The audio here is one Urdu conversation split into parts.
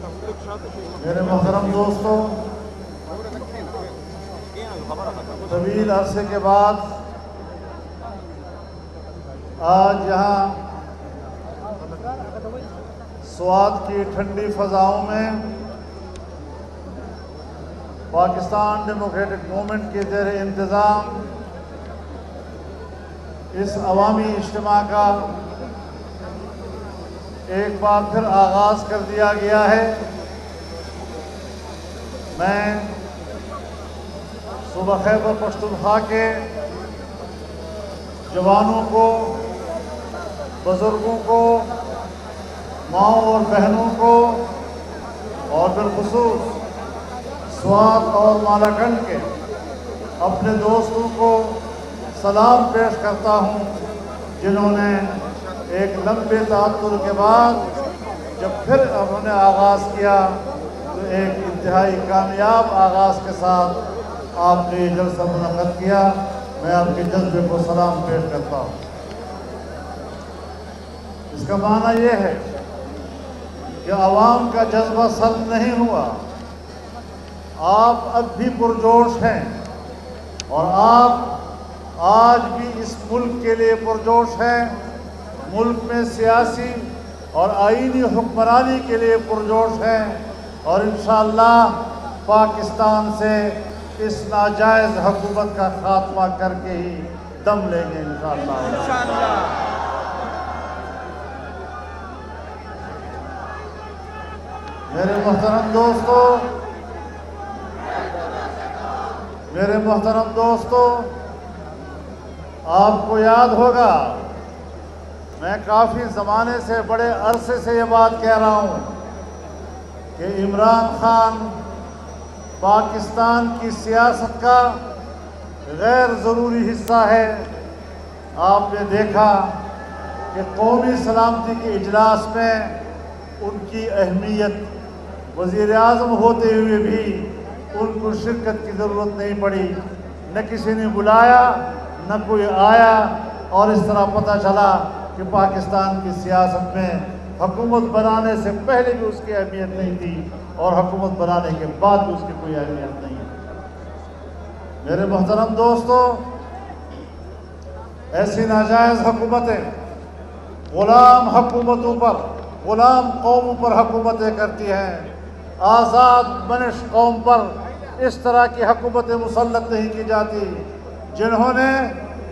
میرے محترم دوستوں، طویل عرصے کے بعد آج یہاں سوات کی ٹھنڈی فضاؤں میں پاکستان ڈیموکریٹک موومنٹ کے زیر انتظام اس عوامی اجتماع کا ایک بار پھر آغاز کر دیا گیا ہے۔ میں صوبہ خیبر پختونخوا کے جوانوں کو، بزرگوں کو، ماؤں اور بہنوں کو اور بالخصوص سوات اور مالاکنڈ کے اپنے دوستوں کو سلام پیش کرتا ہوں، جنہوں نے ایک لمبے تعطل کے بعد جب پھر انہوں نے آغاز کیا تو ایک انتہائی کامیاب آغاز کے ساتھ آپ نے یہ جلسہ منعقد کیا۔ میں آپ کے جذبے کو سلام پیش کرتا ہوں۔ اس کا معنی یہ ہے کہ عوام کا جذبہ سلب نہیں ہوا، آپ اب بھی پرجوش ہیں اور آپ آج بھی اس ملک کے لیے پرجوش ہیں، ملک میں سیاسی اور آئینی حکمرانی کے لیے پرجوش ہیں، اور انشاءاللہ پاکستان سے اس ناجائز حکومت کا خاتمہ کر کے ہی دم لیں گے انشاءاللہ۔ میرے محترم دوستو، آپ کو یاد ہوگا میں کافی زمانے سے، بڑے عرصے سے یہ بات کہہ رہا ہوں کہ عمران خان پاکستان کی سیاست کا غیر ضروری حصہ ہے۔ آپ نے دیکھا کہ قومی سلامتی کے اجلاس میں ان کی اہمیت، وزیر اعظم ہوتے ہوئے بھی ان کو شرکت کی ضرورت نہیں پڑی، نہ کسی نے بلایا نہ کوئی آیا، اور اس طرح پتہ چلا کہ پاکستان کی سیاست میں حکومت بنانے سے پہلے بھی اس کی اہمیت نہیں تھی اور حکومت بنانے کے بعد بھی اس کی کوئی اہمیت نہیں ہے۔ میرے محترم دوستو، ایسی ناجائز حکومتیں غلام حکومتوں پر، غلام قوموں پر حکومتیں کرتی ہیں، آزاد منش قوم پر اس طرح کی حکومتیں مسلط نہیں کی جاتی،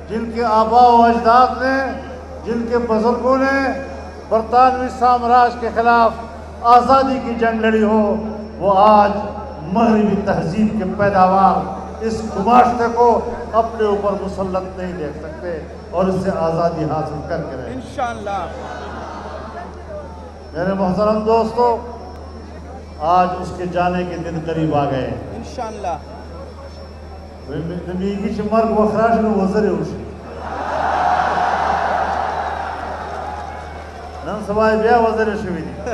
جن کے آباء و اجداد نے، جن کے بزرگوں نے برطانوی سامراج کے خلاف آزادی کی جنگ لڑی ہو، وہ آج مغربی تہذیب کے پیداوار اس گماشتے کو اپنے اوپر مسلط نہیں دیکھ سکتے اور اس سے آزادی حاصل کر کے رہے انشاءاللہ۔ میرے محترم دوستو، آج اس کے جانے کے دن قریب آ گئے انشاءاللہ۔ میگی چھ مرگ وخراش نو وزر اوشی نن سبای بیا وزر شوی دی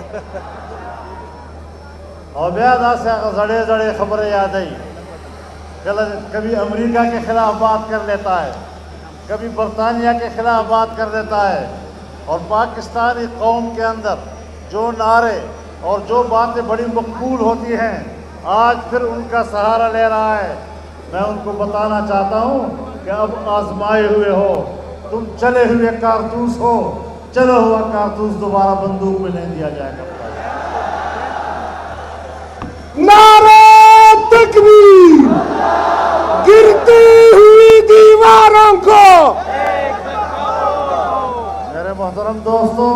اور بیا دا سے زڑے زڑے خبریں یاد آئی، کبھی امریکہ کے خلاف بات کر لیتا ہے، کبھی برطانیہ کے خلاف بات کر لیتا ہے، اور پاکستانی قوم کے اندر جو نعرے اور جو باتیں بڑی مقبول ہوتی ہیں آج پھر ان کا سہارا لے رہا ہے۔ میں ان کو بتانا چاہتا ہوں کہ اب آزمائے ہوئے ہو، تم چلے ہوئے کارتوس ہو، چلا ہوا کارتوس دوبارہ بندوق میں نہیں دیا جائے گا۔ نعرہ تکبیر، گرتی ہوئی دیواروں کو۔ میرے محترم دوستو،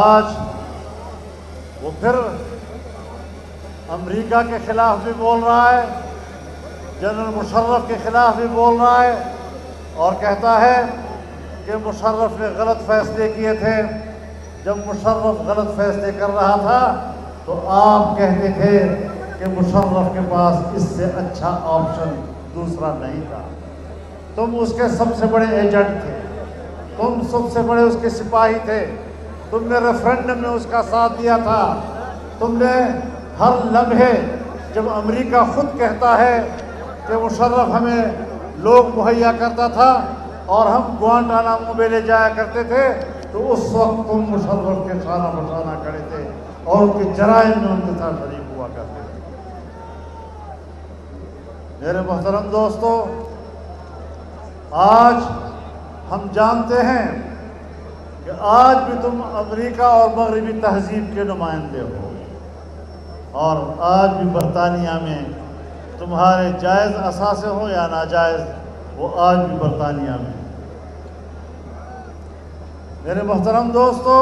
آج وہ پھر امریکہ کے خلاف بھی بول رہا ہے، جنرل مشرف کے خلاف بھی بول رہا ہے، اور کہتا ہے کہ مشرف نے غلط فیصلے کیے تھے۔ جب مشرف غلط فیصلے کر رہا تھا تو آپ کہتے تھے کہ مشرف کے پاس اس سے اچھا آپشن دوسرا نہیں تھا۔ تم اس کے سب سے بڑے ایجنٹ تھے، تم سب سے بڑے اس کے سپاہی تھے، تم نے ریفرینڈم میں اس کا ساتھ دیا تھا، تم نے ہر لمحے جب امریکہ خود کہتا ہے کہ مشرف ہمیں لوگ مہیا کرتا تھا اور ہم گوانٹانامو میں لے جایا کرتے تھے، تو اس وقت تم مشرف کے شانہ بشانہ کھڑے تھے۔ اور ان کے جرائم میں ان کے ساتھ شریک ہوا کرتے تھے۔ میرے محترم دوستو، آج ہم جانتے ہیں کہ آج بھی تم امریکہ اور مغربی تہذیب کے نمائندے ہو، اور آج بھی برطانیہ میں تمہارے جائز اثاثے ہوں یا ناجائز، وہ آج بھی برطانیہ میں۔ میرے محترم دوستو،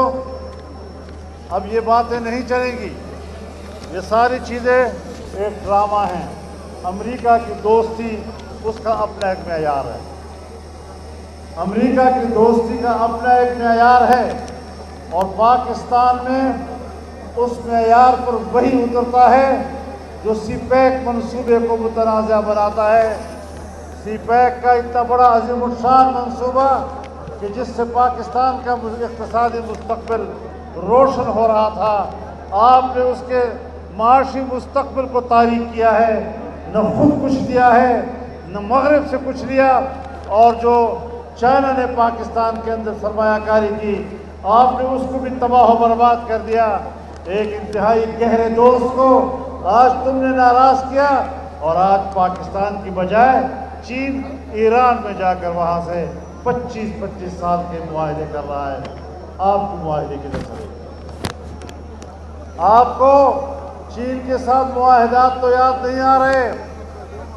اب یہ باتیں نہیں چلیں گی، یہ ساری چیزیں ایک ڈرامہ ہیں۔ امریکہ کی دوستی اس کا اپنا ایک معیار ہے، امریکہ کی دوستی کا اپنا ایک معیار ہے، اور پاکستان میں اس معیار پر وہی اترتا ہے جو سی پیک منصوبے کو متنازع بناتا ہے۔ سی پیک کا اتنا بڑا عظیم الشان منصوبہ کہ جس سے پاکستان کا اقتصادی مستقبل روشن ہو رہا تھا، آپ نے اس کے معاشی مستقبل کو تاریک کیا ہے، نہ خود کچھ دیا ہے، نہ مغرب سے کچھ لیا، اور جو چائنا نے پاکستان کے اندر سرمایہ کاری کی، آپ نے اس کو بھی تباہ و برباد کر دیا۔ ایک انتہائی گہرے دوست کو آج تم نے ناراض کیا، اور آج پاکستان کی بجائے چین ایران میں جا کر وہاں سے 25 سال کے معاہدے کر رہا ہے۔ آپ کو معاہدے کی نظر، آپ کو چین کے ساتھ معاہدات تو یاد نہیں آ رہے،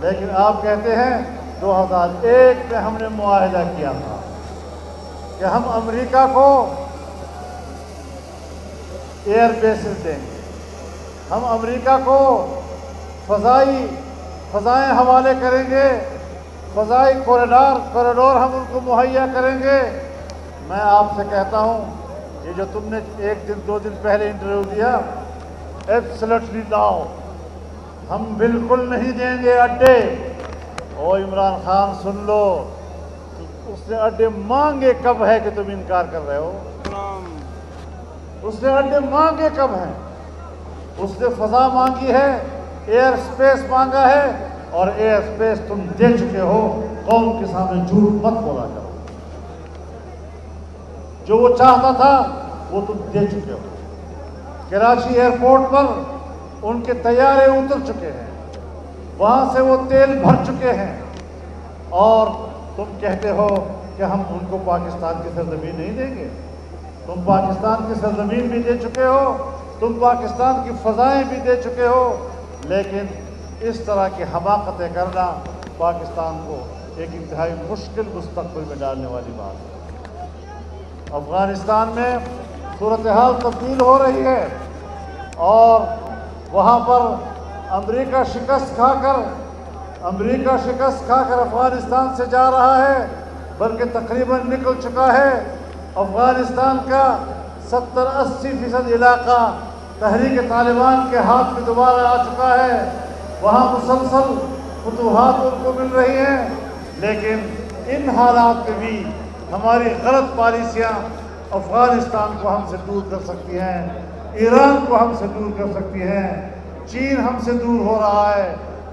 لیکن آپ کہتے ہیں 2001 میں ہم نے معاہدہ کیا تھا کہ ہم امریکہ کو ایئر بیسز دیں گے، ہم امریکہ کو فضائیں حوالے کریں گے، فضائی کوریڈور ہم ان کو مہیا کریں گے۔ میں آپ سے کہتا ہوں، یہ جو تم نے 1-2 دن پہلے انٹرویو دیا، ایبسلیٹلی ناؤ، ہم بالکل نہیں دیں گے اڈے۔ او عمران خان سن لو، اس نے اڈے مانگے کب ہے کہ تم انکار کر رہے ہو؟ اس نے اڈے مانگے کب ہیں؟ اس نے فضا مانگی ہے، ایئر سپیس مانگا ہے، اور ایئر سپیس تم دے چکے ہو۔ قوم کے سامنے جھوٹ مت بولا کرو، جو وہ چاہتا تھا وہ تم دے چکے ہو۔ کراچی ایئرپورٹ پر ان کے طیارے اتر چکے ہیں، وہاں سے وہ تیل بھر چکے ہیں، اور تم کہتے ہو کہ ہم ان کو پاکستان کی سرزمین نہیں دیں گے۔ تم پاکستان کی سرزمین بھی دے چکے ہو، تم پاکستان کی فضائیں بھی دے چکے ہو، لیکن اس طرح کی حماقتیں کرنا پاکستان کو ایک انتہائی مشکل مستقبل میں ڈالنے والی بات ہے۔ افغانستان میں صورتحال تبدیل ہو رہی ہے، اور وہاں پر امریکہ شکست کھا کر افغانستان سے جا رہا ہے، بلکہ تقریباً نکل چکا ہے۔ افغانستان کا 70-80% علاقہ تحریک طالبان کے ہاتھ میں دوبارہ آ چکا ہے۔ وہاں مسلسل فتوحات ان کو مل رہی ہیں، لیکن ان حالات میں بھی ہماری غلط پالیسیاں افغانستان کو ہم سے دور کر سکتی ہیں، ایران کو ہم سے دور کر سکتی ہیں، چین ہم سے دور ہو رہا ہے،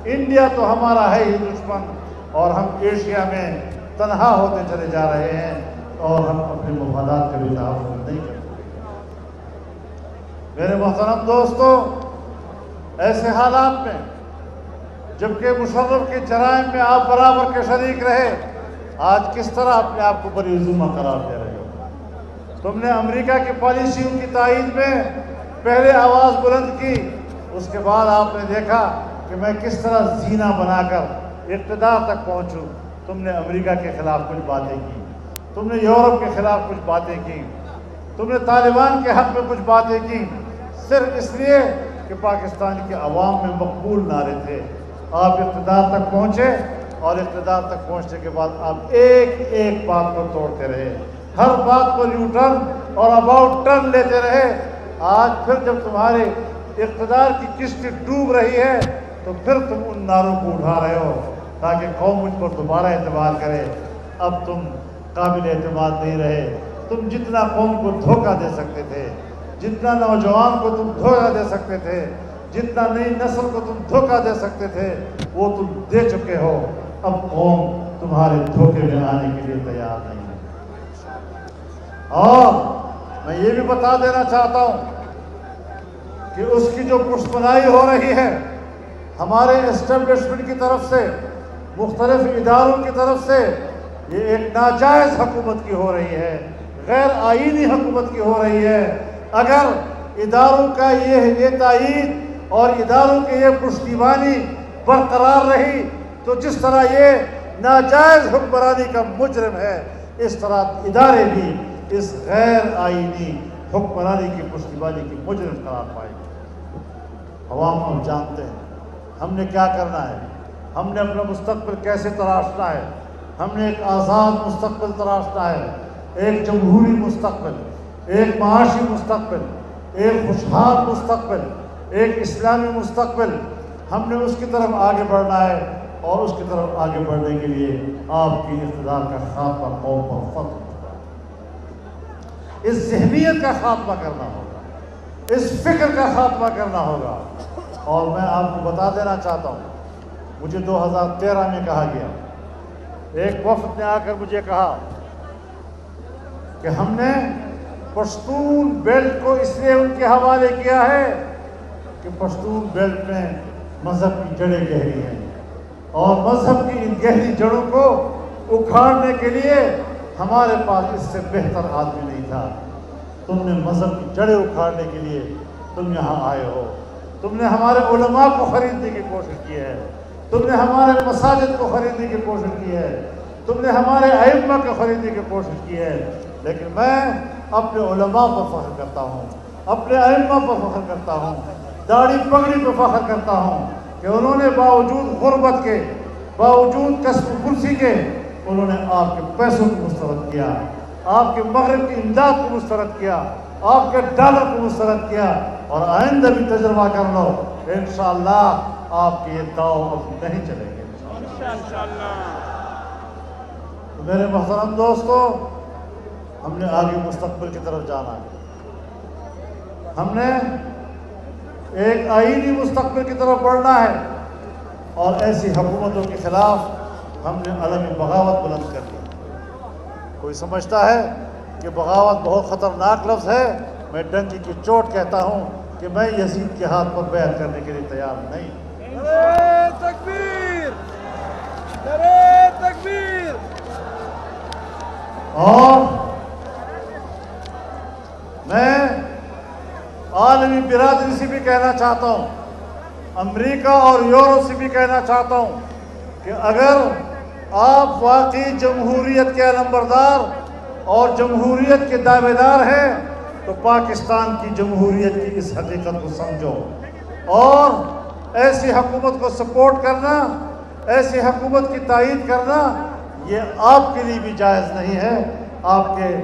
انڈیا تو ہمارا ہے ہی دشمن، اور ہم ایشیا میں تنہا ہوتے چلے جا رہے ہیں، اور ہم اپنے مفادات کا بھی تحفظ نہیں کرتے۔ میرے محترم دوستو، ایسے حالات میں جبکہ مشرف کے جرائم میں آپ برابر کے شریک رہے، آج کس طرح اپنے آپ کو بری ذمہ قرار دے رہے ہو؟ تم نے امریکہ کی پالیسیوں کی تائید میں پہلے آواز بلند کی، اس کے بعد آپ نے دیکھا کہ میں کس طرح زینہ بنا کر اقتدار تک پہنچوں۔ تم نے امریکہ کے خلاف کچھ باتیں کی، تم نے یورپ کے خلاف کچھ باتیں کی، تم نے طالبان کے حق میں کچھ باتیں کی، صرف اس لیے کہ پاکستان کے عوام میں مقبول نعرے تھے۔ آپ اقتدار تک پہنچے، اور اقتدار تک پہنچنے کے بعد آپ ایک ایک بات کو توڑتے رہے، ہر بات پر یو ٹرن اور اباؤٹ ٹرن لیتے رہے۔ آج پھر جب تمہارے اقتدار کی کشتی ڈوب رہی ہے، تو پھر تم ان نعروں کو اٹھا رہے ہو تاکہ قوم مجھ پر دوبارہ اعتبار کرے۔ اب تم قابل اعتماد نہیں رہے۔ تم جتنا قوم کو دھوکہ دے سکتے تھے، جتنا نوجوان کو تم دھوکہ دے سکتے تھے، جتنا نئی نسل کو تم دھوکہ دے سکتے تھے، وہ تم دے چکے ہو۔ اب قوم تمہارے دھوکے میں آنے کے لیے تیار نہیں ہے۔ اور میں یہ بھی بتا دینا چاہتا ہوں کہ اس کی جو پشتپناہی ہو رہی ہے ہمارے اسٹیبلشمنٹ کی طرف سے، مختلف اداروں کی طرف سے، یہ ایک ناجائز حکومت کی ہو رہی ہے، غیر آئینی حکومت کی ہو رہی ہے۔ اگر اداروں کا یہ تائید اور اداروں کی یہ پشتیبانی برقرار رہی تو جس طرح یہ ناجائز حکمرانی کا مجرم ہے، اس طرح ادارے بھی اس غیر آئینی حکمرانی کی پشتیبانی کی مجرم قرار پائیں گے۔ عوام ہم جانتے ہیں ہم نے کیا کرنا ہے، ہم نے اپنا مستقبل کیسے تراشنا ہے۔ ہم نے ایک آزاد مستقبل تراشنا ہے، ایک جمہوری مستقبل، ایک معاشی مستقبل، ایک خوشحال مستقبل، ایک اسلامی مستقبل۔ ہم نے اس کی طرف آگے بڑھنا ہے، اور اس کی طرف آگے بڑھنے کے لیے آپ کی اقتدار کا خاتمہ قوم پر فرض ہوگا۔ اس ذہنیت کا خاتمہ کرنا ہوگا، اس فکر کا خاتمہ کرنا ہوگا۔ اور میں آپ کو بتا دینا چاہتا ہوں، مجھے 2013 میں کہا گیا، ایک وفد نے آ کر مجھے کہا کہ ہم نے پشتون بیلٹ کو اس لیے ان کے حوالے کیا ہے کہ پشتون بیلٹ میں مذہب کی جڑیں گہری ہیں، اور مذہب کی ان گہری جڑوں کو اکھاڑنے کے لیے ہمارے پاس اس سے بہتر آدمی نہیں تھا۔ تم نے مذہب کی جڑیں اکھاڑنے کے لیے تم یہاں آئے ہو، تم نے ہمارے علماء کو خریدنے کی کوشش کی ہے، تم نے ہمارے مساجد کو خریدنے کی کوشش کی ہے، تم نے ہمارے ائمہ کو خریدنے کی کوشش کی ہے۔ لیکن میں اپنے علماء پر فخر کرتا ہوں، اپنے ائمہ پر فخر کرتا ہوں، داڑھی پگڑی پر فخر کرتا ہوں کہ انہوں نے باوجود غربت کے، باوجود کسب کرسی کے، انہوں نے آپ کے پیسوں کو مسترد کیا، آپ کے مغرب کی امداد کو مسترد کیا، آپ کے ڈالر کو مسترد کیا۔ اور آئندہ بھی تجربہ کر لو، انشاءاللہ آپ کے یہ داؤ اب نہیں چلیں گے انشاءاللہ۔ تو میرے محترم دوستو، ہم نے آگے مستقبل کی طرف جانا ہے، ہم نے ایک آئینی مستقبل کی طرف بڑھنا ہے، اور ایسی حکومتوں کے خلاف ہم نے علم بغاوت بلند کر دی۔ کوئی سمجھتا ہے کہ بغاوت بہت خطرناک لفظ ہے، میں ڈنکی کی چوٹ کہتا ہوں کہ میں یزید کے ہاتھ پر بیعت کرنے کے لیے تیار نہیں۔ نعرہ تکبیر! نعرہ تکبیر! اور میں عالمی برادری سے بھی کہنا چاہتا ہوں، امریکہ اور یورپ سے بھی کہنا چاہتا ہوں کہ اگر آپ واقعی جمہوریت کے علمبردار اور جمہوریت کے دعوے دار ہیں تو پاکستان کی جمہوریت کی اس حقیقت کو سمجھو، اور ایسی حکومت کو سپورٹ کرنا، ایسی حکومت کی تائید کرنا، یہ آپ کے لیے بھی جائز نہیں ہے، آپ کے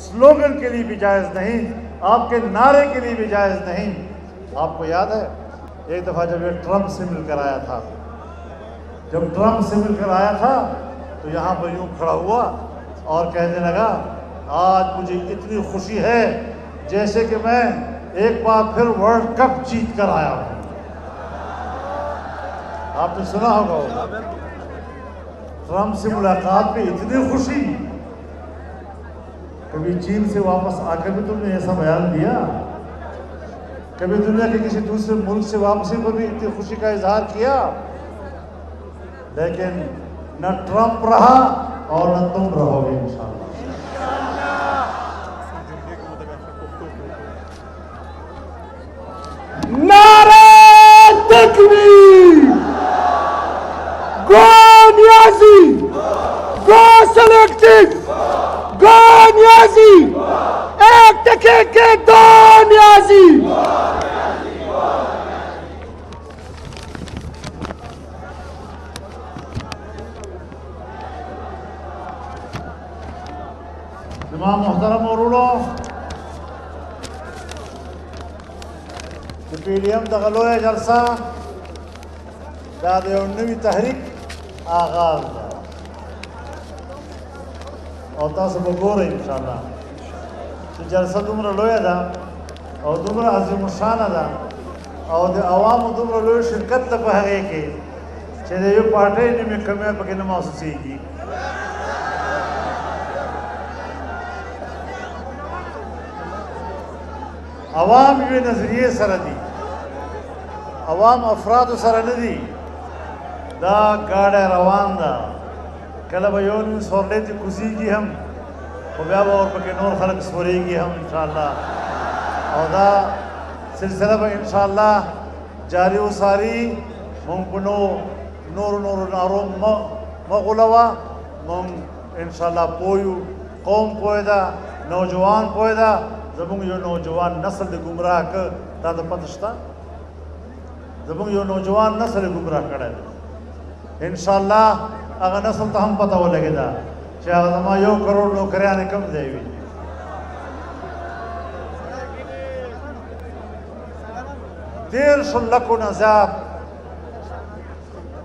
سلوگن کے لیے بھی جائز نہیں، آپ کے نعرے کے لیے بھی جائز نہیں۔ آپ کو یاد ہے ایک دفعہ جب یہ ٹرمپ سے مل کر آیا تھا، جب ٹرمپ سے مل کر آیا تھا تو یہاں پر یوں کھڑا ہوا اور کہنے لگا، آج مجھے اتنی خوشی ہے جیسے کہ میں ایک بار پھر ورلڈ کپ جیت کر آیا ہوں۔ آپ نے سنا ہوگا ٹرمپ سے ملاقات پہ اتنی خوشی، کبھی چین سے واپس آ کر بھی تم نے ایسا بیان دیا؟ کبھی دنیا کے کسی دوسرے ملک سے واپسی پر بھی اتنی خوشی کا اظہار کیا؟ لیکن نہ ٹرمپ رہا اور نہ تم رہو گے انشاءاللہ۔ نعرہ تکبیر! گو نیازی! گو سلیکٹڈ! گو نیازی! ایک ٹکے کے دو نیازی! امام محترم اور اڑو کہ پی ڈی ایم دا غلوئے جلسہ دا دے نوی تحریک آغاز دا اور تاسو بگو رہی انشاءاللہ کہ جلسہ دمرا لویا دا اور دمرا عظیم الشانہ دا اور دے عوام دمرا لویا شرکت دا پہگے کے چھے دے یو پارٹے نمی کمیاں پکی نماسوسی کی عوام یہ نظریے سردی عوام افراد سره نه دي دا ګاډی روان ده کله به یو نیم سورلی ته کوزیږي هم خو بیا به ورپکې نور خلک سورېږي هم انشاءالله او دا سلسله به انشاءالله جاري وساري مونږ په نورو نارو مه غولوه مونږ انشاءالله پوه یو قوم پوه ده نوجوان پوه ده زمونږ یو نوجوان نسل د ګمراه که تا ته پته شته زمونږ یو نوجوان نسل یې ګمراه کړی دی انشاءالله هغه نسل ته هم پته ولګېده چې هغه زما 1 کروڑ نوکریانې کوم ځای وي دیرشو لکو نه زیات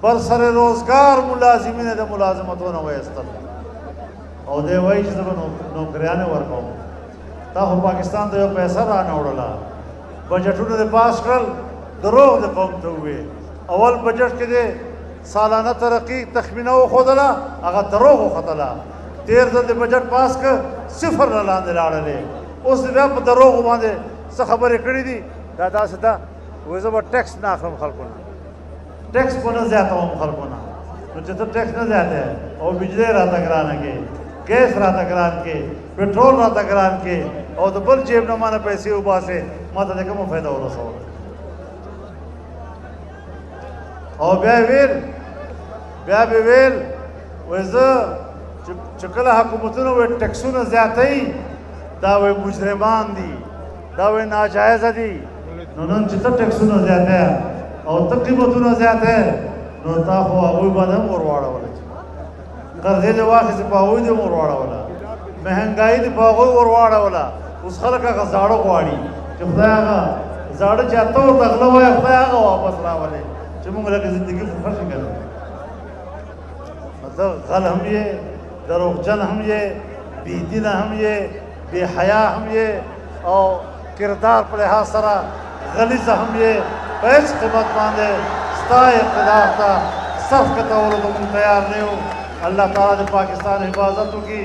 برسر روزګار ملازمین د ملازمتونه وایستل او دی وایي چې زه به نوکریانې ورکوم تا خو پاکستان ته یو پیسه رانه وړله بجټونه دې پاس کړل دروغ د قوم ته ووې اول بجټ کې دې سالانه ترقي تخمینه وښودله هغه دروغ وختله تېر ځل دې بجټ پاس کړ صفر نه لاندې لاړلې اوس دې بیا په دروغو باندې څه خبرې کړي دي دا داسې ده وایي زه به ټیکس نه اخلم خلکو نه ټیکس به نه زیاتوم خلکو نه نو چې ته ټیکس نه زیاتې او بجلی راته ګرانه کې ګیس راته ګران کې پټرول راته ګران کې او د بل جیب نه مانه پیسې وباسې ما ته د کومه فایده ورسوله او بیا به ویل وایي زه چې کله حکومتونه وایي ټیکسونه زیاتوي دا وایي مجرمان دي دا وایي ناجایزه دي نو نن چې ته ټیکسونه زیاتې او ته قیمتونه زیاتې نو تا خو هغوی باندې هم ور واړوله قرضې دې واخیستې په هغوی دې هم ور واړوله مهنګایي دې په هغوی ور واړوله اوس خلک هغه زاړه غواړي چې خدای هغه زاړه چې ته ورته غله وایه خدای هغه واپس راولې چې موږ لکه زندګي خو ښه شي که نه ته غل هم یې دروغجن هم یې بېدینه هم یې بې حیا هم یې او کردار په لحاظ سره غلیظه هم یې په هېڅ قیمت باندې ستا اقتدار ته صف کتولو ته مونږ تیار نه یو الله تعالی د پاکستان حفاظت وکړي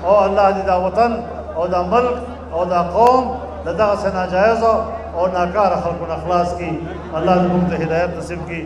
او الله دې دا وطن او دا ملک او دا قوم د دغسې ناجایزو او ناکاره خلکو نه خلاص کړي الله دې مونږ ته هدایت نصیب کړي